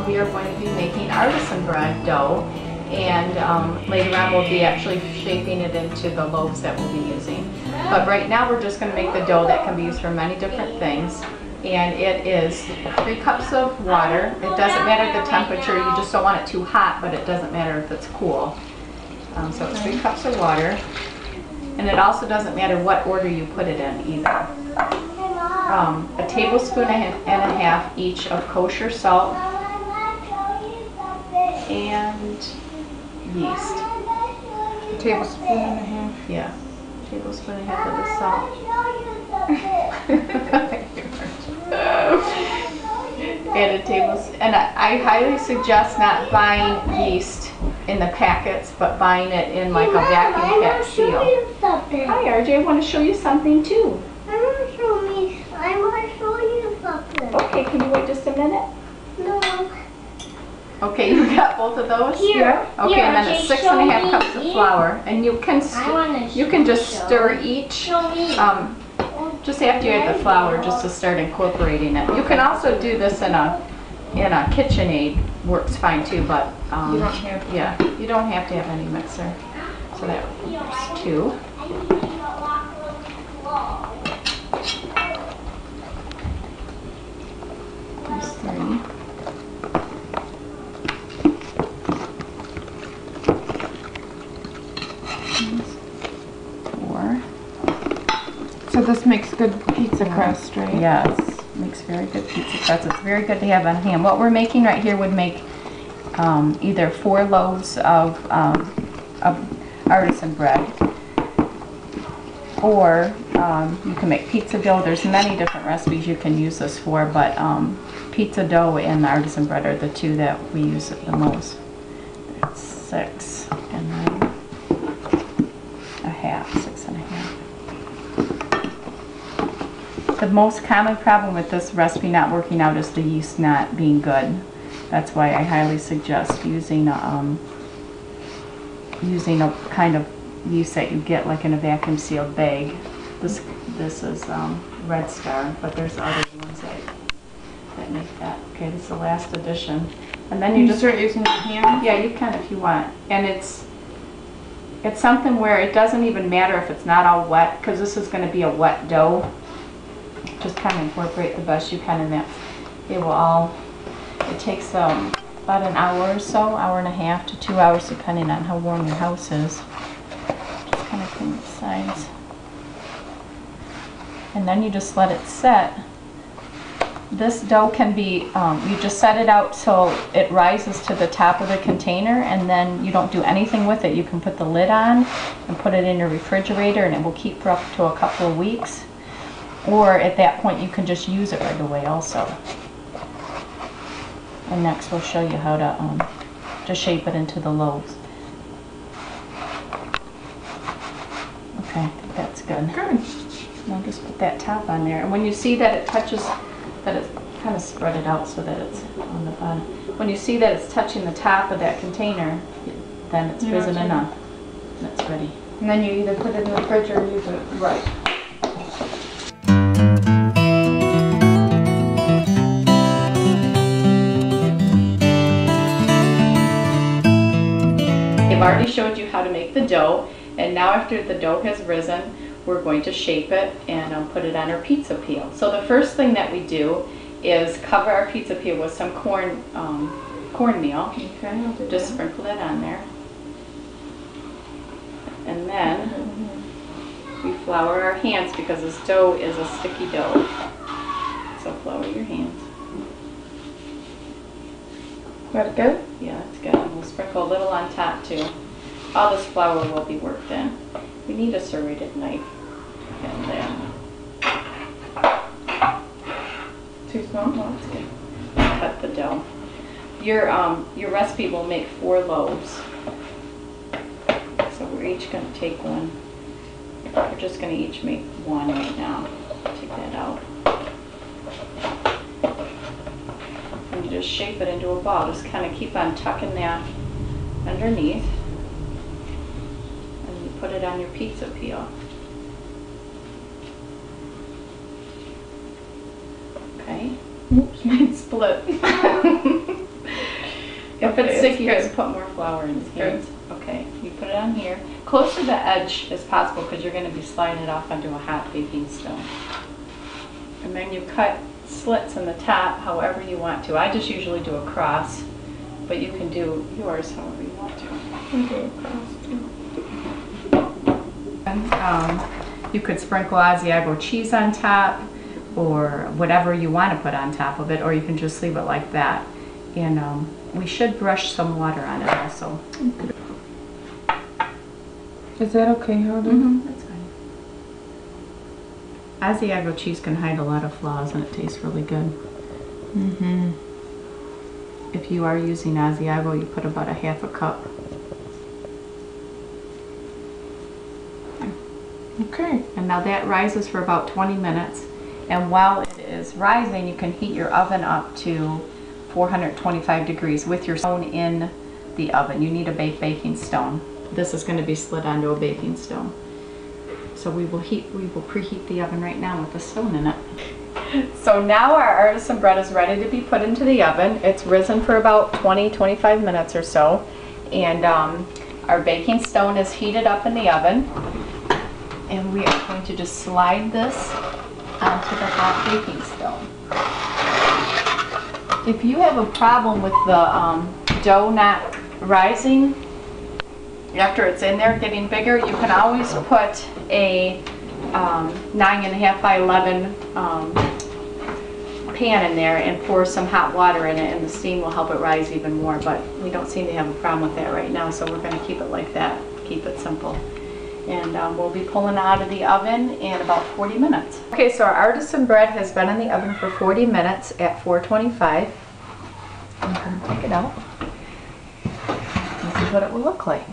we are going to be making artisan bread dough, and later on we'll be actually shaping it into the loaves that we'll be using. But right now we're just going to make the dough that can be used for many different things. And it is 3 cups of water. It doesn't matter the temperature, you just don't want it too hot, but it doesn't matter if it's cool. So it's 3 cups of water. And it also doesn't matter what order you put it in either. A tablespoon and a half each of kosher salt and yeast. A tablespoon and a half? Yeah, tablespoon and a half of the salt. And a tablespoon. And I highly suggest not buying yeast in the packets, but buying it in like a vacuum pack seal. Hi RJ, I want to show you something too. I want to show you something. Okay, can you wait just a minute? No. Okay, you got both of those? Here. Okay, here, and then it's 6 and a half cups of flour. And you can just stir each. Show me. Just after you add the flour, just to start incorporating it. You can also do this in a KitchenAid, works fine too, but you don't have to. Yeah, you don't have to have any mixer. So that's 2. There's 3. So this makes good pizza crust, right? Yes, makes very good pizza crust. It's very good to have on hand. What we're making right here would make either 4 loaves of artisan bread, or you can make pizza dough. There's many different recipes you can use this for, but pizza dough and artisan bread are the 2 that we use the most. That's 6, and then a half, 6 and a half. The most common problem with this recipe not working out is the yeast not being good. That's why I highly suggest using a kind of yeast that you get like in a vacuum sealed bag. This is Red Star, but there's other ones that make that. Okay, this is the last addition. And then you just start using your hand? Yeah, you can if you want. And it's something where it doesn't even matter if it's not all wet, because this is going to be a wet dough. Just kind of incorporate the best you can in that. It takes about an hour or so, hour and a half to 2 hours, depending on how warm your house is. Just kind of clean the sides. And then you just let it set. This dough can be, you just set it out so it rises to the top of the container, and then you don't do anything with it. You can put the lid on and put it in your refrigerator, and it will keep for up to a couple of weeks. Or at that point you can just use it right away also. And next we'll show you how to shape it into the loaves. Okay, I think that's good. Good. Now just put that top on there. And when you see that it touches, that it's kind of spread it out so that it's on the bottom. When you see that it's touching the top of that container, then it's risen enough. That's ready. And then you either put it in the fridge or use it. Right. I've already showed you how to make the dough, and now after the dough has risen, we're going to shape it and put it on our pizza peel. So the first thing that we do is cover our pizza peel with some cornmeal. Okay, just sprinkle it on there. And then we flour our hands because this dough is a sticky dough. So flour your hands. That good? Yeah, that's good. And we'll sprinkle a little on top too. All this flour will be worked in. We need a serrated knife. And then too small? well, that's good. Cut the dough. Your recipe will make 4 loaves. So we're each going to take one. We're just going to each make 1 right now. Take that out. And you just shape it into a ball. Just kind of keep on tucking that underneath. And you put it on your pizza peel. Okay. Oops. It split. If Okay, it's it's sticky, good. just put more flour in his hands. Okay, you put it on here. Close to the edge as possible because you're going to be sliding it off onto a hot baking stone. And then you cut slits in the top however you want to. I just usually do a cross, but you can do yours however you want to. I'll do a cross too. And, you could sprinkle Asiago cheese on top or whatever you want to put on top of it, or you can just leave it like that. And we should brush some water on it also. Is that okay, Howdy? That's fine. Asiago cheese can hide a lot of flaws and it tastes really good. If you are using Asiago, you put about a half a cup. Okay. And now that rises for about 20 minutes. And while it is rising, you can heat your oven up to 425 degrees with your stone in the oven. You need a baking stone. This is going to be slid onto a baking stone. So we will preheat the oven right now with the stone in it. So now our artisan bread is ready to be put into the oven. It's risen for about 20-25 minutes or so. And our baking stone is heated up in the oven. And we are going to just slide this onto the hot baking stone. If you have a problem with the dough not rising after it's in there getting bigger, you can always put a 9.5 by 11 pan in there and pour some hot water in it, and the steam will help it rise even more. But we don't seem to have a problem with that right now, so we're going to keep it like that. Keep it simple. And we'll be pulling out of the oven in about 40 minutes. Okay, so our artisan bread has been in the oven for 40 minutes at 425. I'm going to take it out. This is what it will look like.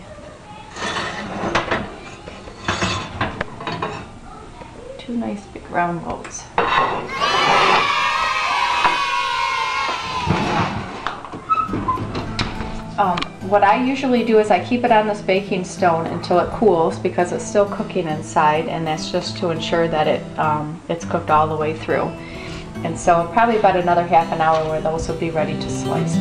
Two nice big round loaves. What I usually do is I keep it on this baking stone until it cools because it's still cooking inside, and that's just to ensure that it's cooked all the way through. And so probably about another half an hour where those will be ready to slice.